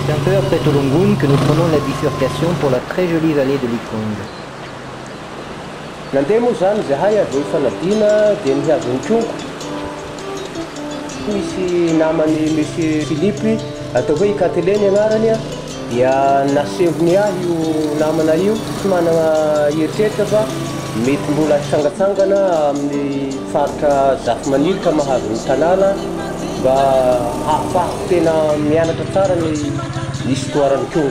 C'est un peu après Tolongun que nous prenons la bifurcation pour la très jolie vallée de Likong. Nandeha moa zany zahay avy eo Fanadina dia nihavon'ny Kongo. Misy namany Monsieur Philippe atao hoe Kateleny agnarany dia nasevony ahy io namana io manana eritreritra fa mety mbola hitsangatsangana amin'ny faritra Zafy-Maniry ka mahazo ny tanàna mba ahafahako tena mianatra tsara ny histoiran'ny Kongo.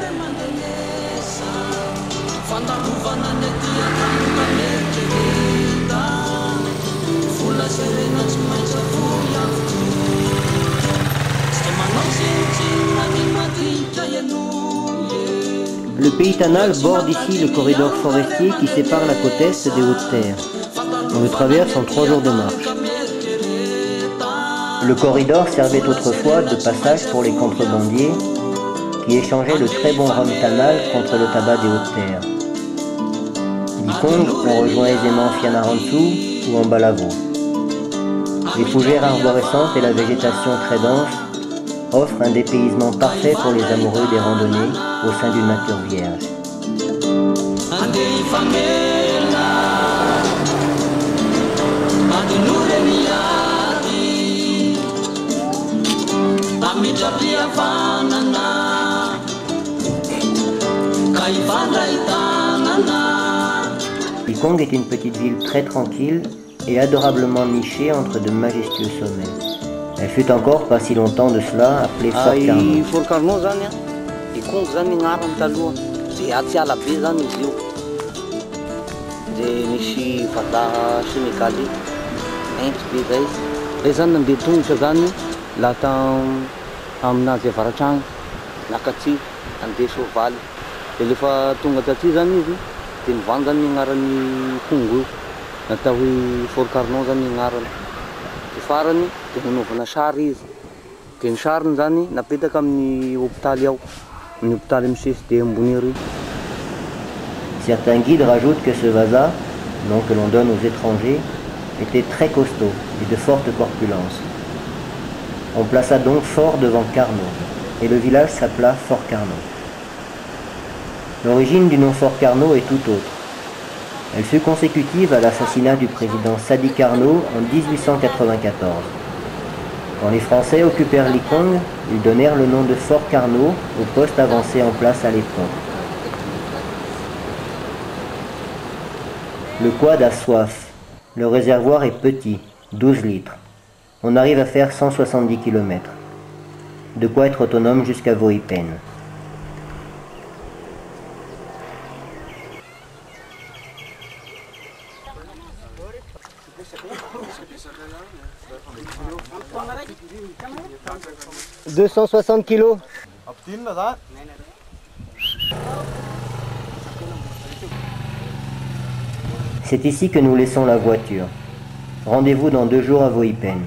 Le pays Tanal borde ici le corridor forestier qui sépare la côte est des Hautes-Terres. On le traverse en 3 jours de marche. Le corridor servait autrefois de passage pour les contrebandiers qui échangeaient le très bon rhum Tanal contre le tabac des Hautes-Terres. Likong, on rejoint aisément Fianarantsoa ou Ambalavo. Les fougères arborescentes et la végétation très dense offrent un dépaysement parfait pour les amoureux des randonnées au sein d'une nature vierge. Likong est une petite ville très tranquille et adorablement nichée entre de majestueux sommets. Elle fut encore pas si longtemps de cela appelée Fort Carnot. Fort Carnot zany Likong zany agnarany taloha dia Atsiala be zany izy io. Dia nisy vata Sénégaly mainty be zay. Zay zany nandeha tongotra zany laha aminazy avaratragny nakatsy andeha soavaly. Dia rehefa tonga taty zany izy dia nivanga ny agnaran'ny Kongo io. Natao hoe Fort Carnot zany agnarany. Dia farany dia nanaovana sary izy. Dia ny sariny zany napetaka amin'ny hôpitaly ao. Amin'ny hôpitaly MCSD ambony ery. Certains guides rajoutent que ce Vasa, nom que l'on donne aux étrangers, était très costaud et de forte corpulence. On plaça donc Fort devant Carnot, et le village s'appela Fort Carnot. L'origine du nom Fort Carnot est tout autre. Elle fut consécutive à l'assassinat du président Sadi Carnot en 1894. Quand les Français occupèrent Likong, ils donnèrent le nom de Fort Carnot au poste avancé en place à l'époque. Le quad a soif. Le réservoir est petit, 12 litres. On arrive à faire 170 km. De quoi être autonome jusqu'à Voipen. « 260 kilos. C'est ici que nous laissons la voiture. Rendez-vous dans 2 jours à Voipen.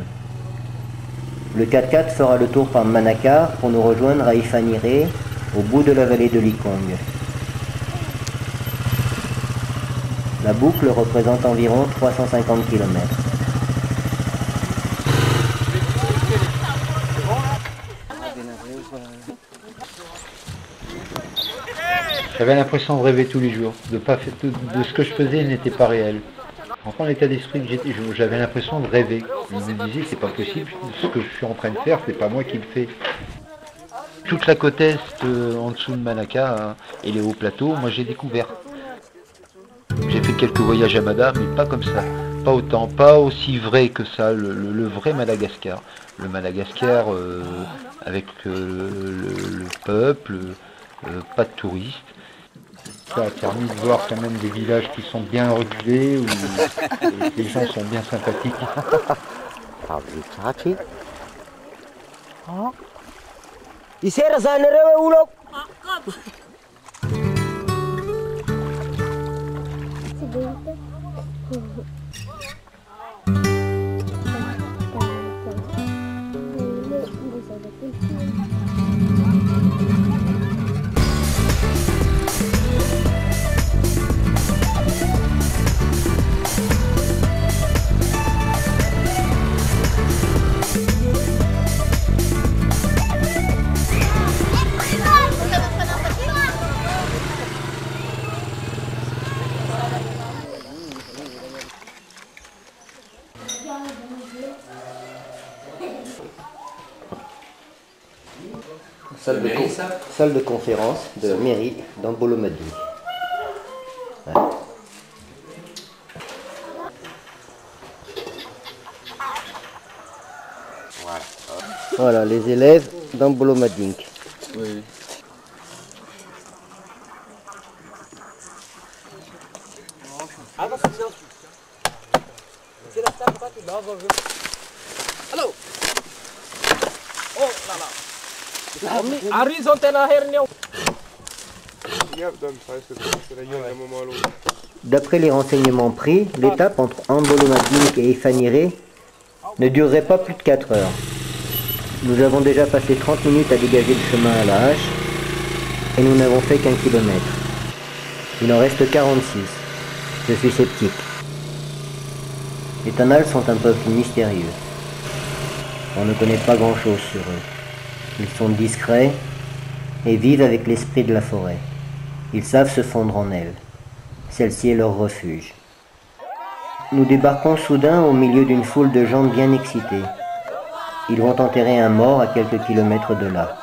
Le 4x4 fera le tour par Manakar pour nous rejoindre à Ifaniré, au bout de la vallée de Likong. La boucle représente environ 350 km. J'avais l'impression de rêver tous les jours, de ce que je faisais n'était pas réel. Enfin, l'état d'esprit que j'avais l'impression de rêver. Je me disais, c'est pas possible, ce que je suis en train de faire, c'est pas moi qui le fais. Toute la côte est, en dessous de Manaka, et les hauts plateaux, moi j'ai découvert. J'ai fait quelques voyages à Mada, mais pas comme ça. Pas autant, pas aussi vrai que ça, le vrai Madagascar. Le Madagascar avec le peuple, pas de touristes. Ça a permis de voir quand même des villages qui sont bien reculés, où les gens sont bien sympathiques. Salle de conférence de la mairie d'Ambolo-Madingue. Voilà. Voilà les élèves d'Ambolo-Madingue. Oui. D'après les renseignements pris, l'étape entre Ambolo-Madingue et Ifaniré ne durerait pas plus de 4 heures. Nous avons déjà passé 30 minutes à dégager le chemin à la hache et nous n'avons fait qu'1 kilomètre. Il en reste 46. Je suis sceptique. Les Tanals sont un peuple mystérieux. On ne connaît pas grand-chose sur eux. Ils sont discrets et vivent avec l'esprit de la forêt. Ils savent se fondre en elle. Celle-ci est leur refuge. Nous débarquons soudain au milieu d'une foule de gens bien excités. Ils vont enterrer un mort à quelques kilomètres de là.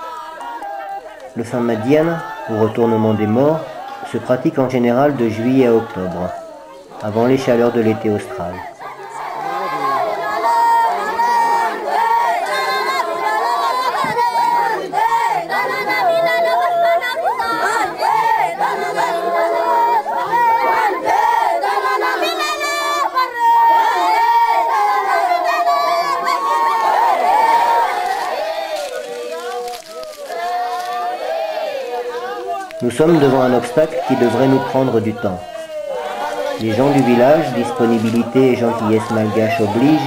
Le Samadian, ou retournement des morts, se pratique en général de juillet à octobre, avant les chaleurs de l'été austral. Nous sommes devant un obstacle qui devrait nous prendre du temps. Les gens du village, disponibilité et gentillesse malgache oblige,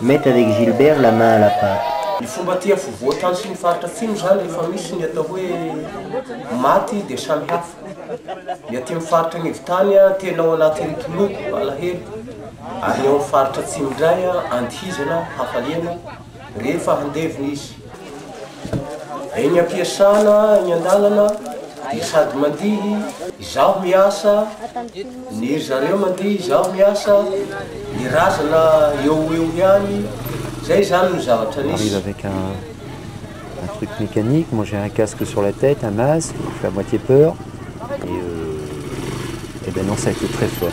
mettent avec Gilbert la main à la pâte. Ny fomba tia voatany sy ny faritra atsimo zany rehefa misy ny atao hoe maty dia samy hafa. Ny aty amin'ny faritra anivon-tany tenao anaty ritoloko alahelo. Ary ny ao amin'ny faritra atsimo indray andihizana hafaliana rehefa handevina izy. Eny ampiasana, eny an-dalana, dia sady mandihy, izaho miasa, ny zareo mandihy, izaho miasa, ny razana eo ihany. On arrive avec un truc mécanique, moi j'ai un casque sur la tête, un masque, je fais à moitié peur. Et ben non, ça a été très fort.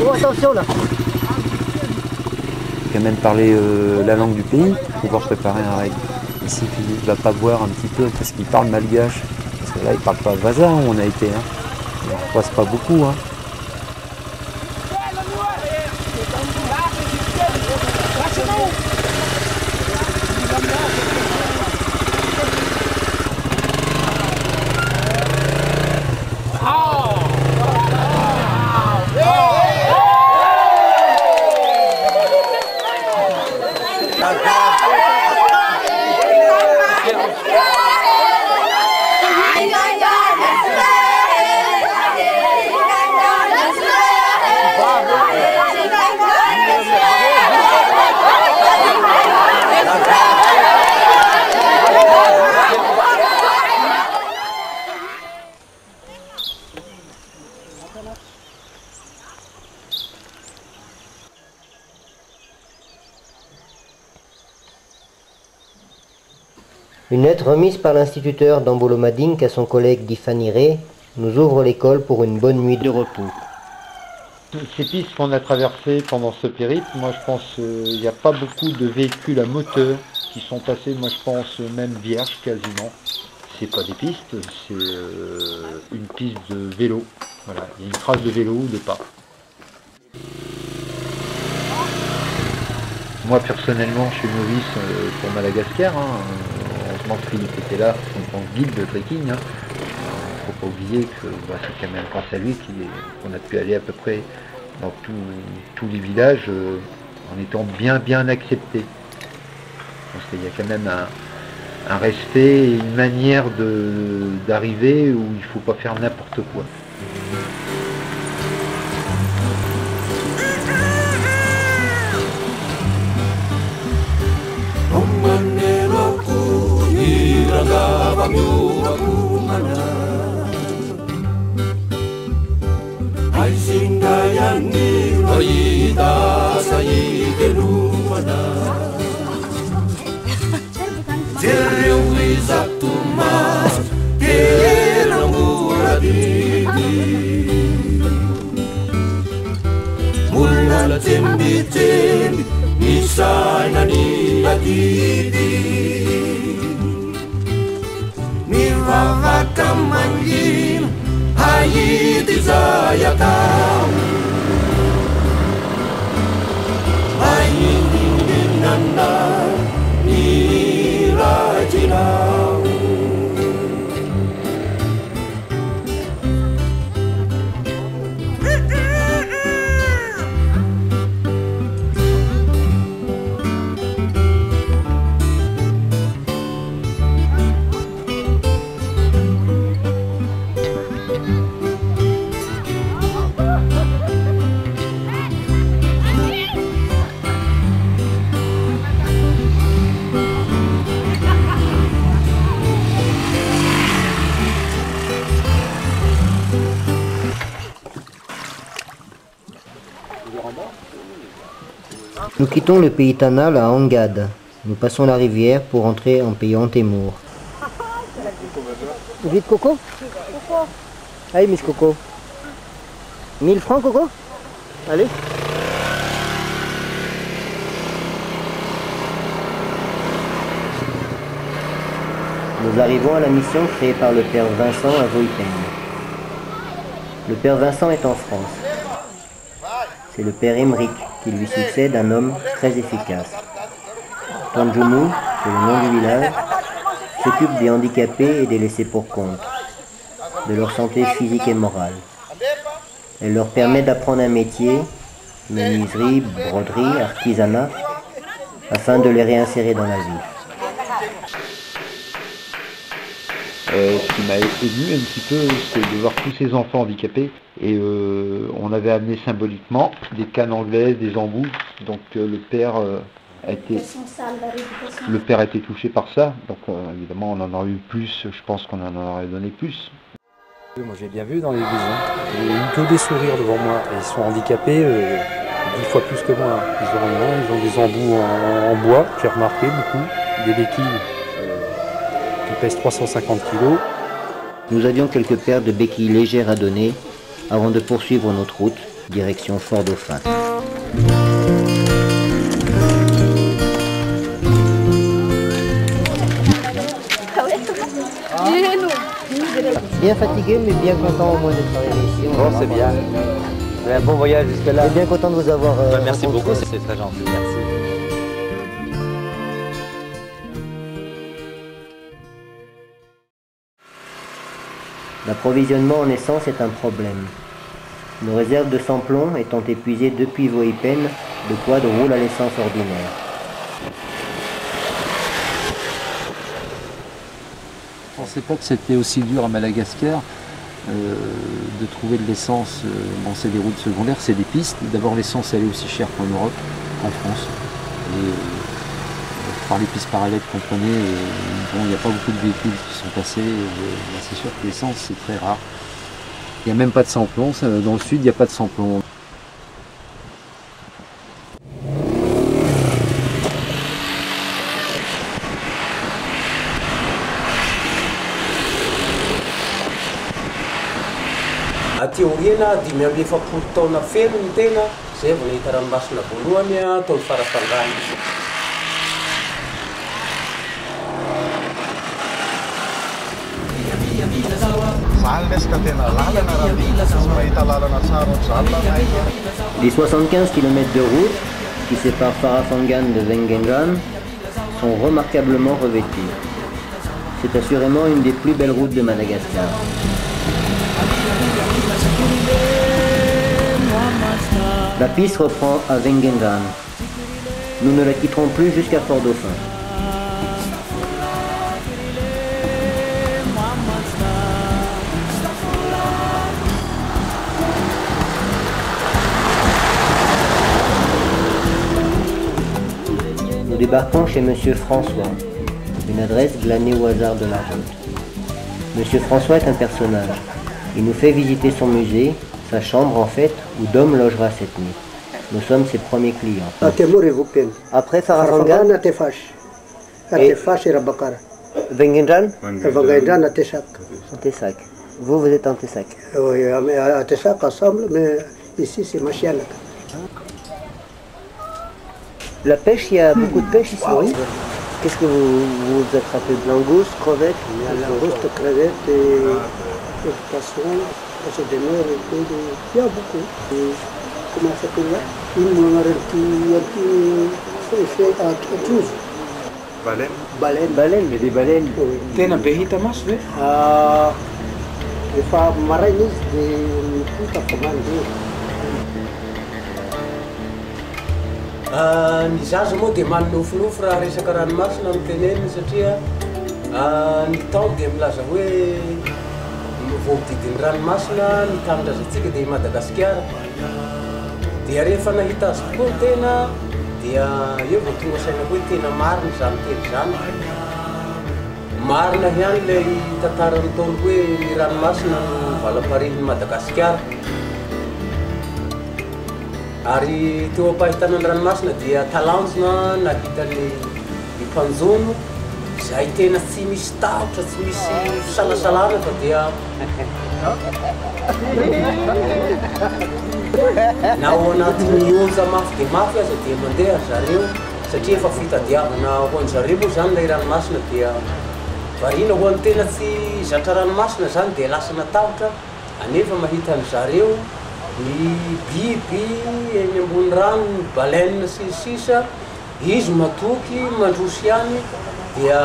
Oh, attention là! Il faut quand même parler la langue du pays pour pouvoir préparer un raid. Ici, Philippe ne va pas boire un petit peu parce qu'il parle malgache. Parce que là, il ne parle pas vaza où on a été. Hein. On ne passe pas beaucoup. Hein. Une lettre remise par l'instituteur d'Ambolo-Madingue à son collègue d'Ifaniré nous ouvre l'école pour une bonne nuit de repos. Ces pistes qu'on a traversées pendant ce périple, moi je pense qu'il n'y a pas beaucoup de véhicules à moteur qui sont passés, moi je pense même vierges quasiment. C'est pas des pistes, c'est une piste de vélo. Voilà, il y a une trace de vélo ou de pas. Moi personnellement je suis novice pour Madagascar. Heureusement que Philippe était là en tant que guide de trekking. Il ne faut pas oublier que c'est quand même grâce à lui qu'on a pu aller à peu près dans tous les villages en étant bien accepté. Parce qu'il y a quand même un respect et une manière d'arriver où il ne faut pas faire n'importe quoi. Ai sindayani, oi da saí Mulala tembi-tembi Nisana ni adidi Mivavaka mangina Hayiti zayatau Hayindinanda Nirajinau Nous quittons le pays Tanal à Angad. Nous passons la rivière pour entrer en pays Antémour. Vite Coco? Allez Miss Coco. 1000 francs Coco? Allez. Nous arrivons à la mission créée par le père Vincent à Voipène. Le père Vincent est en France. C'est le père Emeric qui lui succède, un homme très efficace. Tanjumou, c'est le nom du village, s'occupe des handicapés et des laissés pour compte, de leur santé physique et morale. Elle leur permet d'apprendre un métier, menuiserie, broderie, artisanat, afin de les réinsérer dans la vie. Ce qui m'a ému un petit peu, c'est de voir tous ces enfants handicapés. Et on avait amené symboliquement des cannes anglaises, des embouts. Donc le père a été touché par ça. Donc évidemment, on en aurait eu plus. Je pense qu'on en aurait donné plus. Moi j'ai bien vu dans l'église. J'ai eu que des sourires devant moi. Ils sont handicapés 10 fois plus que moi. Ils ont des embouts en bois, j'ai remarqué beaucoup. Des béquilles qui pèsent 350 kg. Nous avions quelques paires de béquilles légères à donner avant de poursuivre notre route, direction Fort-Dauphin. Bien fatigué, mais bien content au moins d'être arrivé ici. Bon, c'est bien. Un bon voyage jusque-là. Et bien content de vous avoir merci rencontré. beaucoup, c'est très gentil. Merci. L'approvisionnement en essence est un problème. Nos réserves de sans-plomb étant épuisées depuis Voipène, le quad roule à l'essence ordinaire. Je ne pensais pas que c'était aussi dur à Madagascar de trouver de l'essence. Bon, c'est des routes secondaires, c'est des pistes. D'abord, l'essence elle est aussi chère qu'en Europe, en France. Et par les pistes parallèles qu'on prenait, bon, il n'y a pas beaucoup de véhicules qui sont passés. C'est sûr que l'essence c'est très rare. Il n'y a même pas de sans-plomb. Dans le sud, il n'y a pas de sans-plomb. Aty aoriana 570 taona feno ny tena, zay vao nahita ranomasina voalohany taon'ny farafangany. Les 75 km de route qui séparent Farafangan de Wengengan sont remarquablement revêtus. C'est assurément une des plus belles routes de Madagascar. La piste reprend à Wengengan. Nous ne la quitterons plus jusqu'à Fort-Dauphin. Nous débarquons chez Monsieur François, une adresse glanée au hasard de la route. Monsieur François est un personnage. Il nous fait visiter son musée, sa chambre en fait, où Dom logera cette nuit. Nous sommes ses premiers clients. Après Farafangan Vengendran Vangaidan à Tessac. En Tessac. Vous êtes en Tessac. Oui, à Tessac ensemble, mais ici c'est Machial. La pêche, il y a beaucoup de pêche ici. Oui. Qu'est-ce que vous attrapez? Langoustes, crevettes? Il y a langouste, crevettes et poissons, poissons de mer et tout. Il y a beaucoup. Et comment ça s'appelle là? Une fait à 12. Baleine. Mais des baleines. Tena be hita maso ve? Efa maraina izy dia hita fa mandeha. Ny zaza moa dia manofinofy raha resaka ranomasina amin'ny teneniny satria ny tao dia milaza hoe voadidin'ny ranomasina ny tanindrazantsika dia Madagasikara. Dia rehefa nahita azy tokoa ny tena dia eo vao tonga saina hoe tena marina izany teny izany. Marina ihany ilay tantara nataony hoe ny ranomasina no valamparihin'i Madagasikara. Ary teo ampahitana ny ranomasina dia talanjona nahita ny mpanjono izay tena tsy misy tahotra, tsy misy fisalasalana fa dia na ao anatin'ny onja mafy dia mafy aza dia mandeha zareo satria efa fitadiavana ho an'ny zareo moa zany ilay ranomasina dia variana ho an'ny tena tsy zatra ranomasina zany dia lasa natahotra anefa mahita ny zareo ny biby eny ambony rano, ny baleine sy ny sisa, izy matoky mandroso ihany dia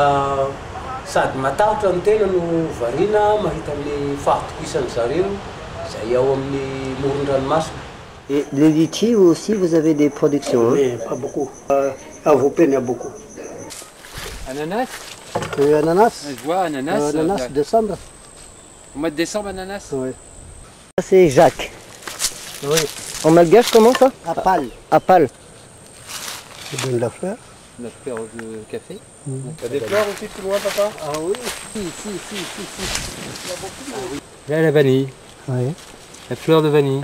sady matahotra ny tena no variana mahita ny fahatokisan'ny zareo izay ao amin'ny moron-dranomasina. Et les litchis aussi, vous avez des productions? Mais pas beaucoup. À Vaupin, il y a beaucoup. Ananas? Ananas. Je vois ananas. Ananas, décembre. Au mois de décembre, ananas? Oui. Ça c'est Jacques. Oui. En malgache, comment ça? Apal. Apal. Je donne la fleur. La fleur de café. Il y a des fleurs aussi plus loin, papa? Ah oui. Si. Là, la vanille. Oui. La fleur de vanille.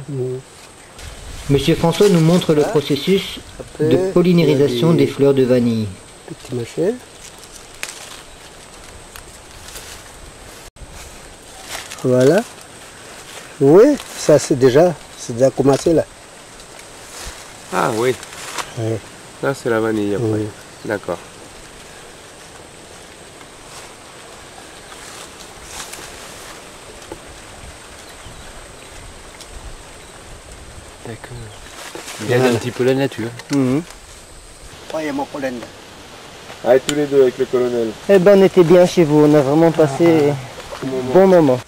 Monsieur François nous montre le processus de polynérisation des fleurs de vanille. Petit machin. Voilà. Oui, ça c'est déjà commencé là. Ah oui, Oui. là c'est la vanille après. Oui. D'accord. D'accord. Regarde un petit peu la nature. Pas mon pollen. Allez tous les deux avec le colonel. Eh ben on était bien chez vous, on a vraiment passé un bon moment.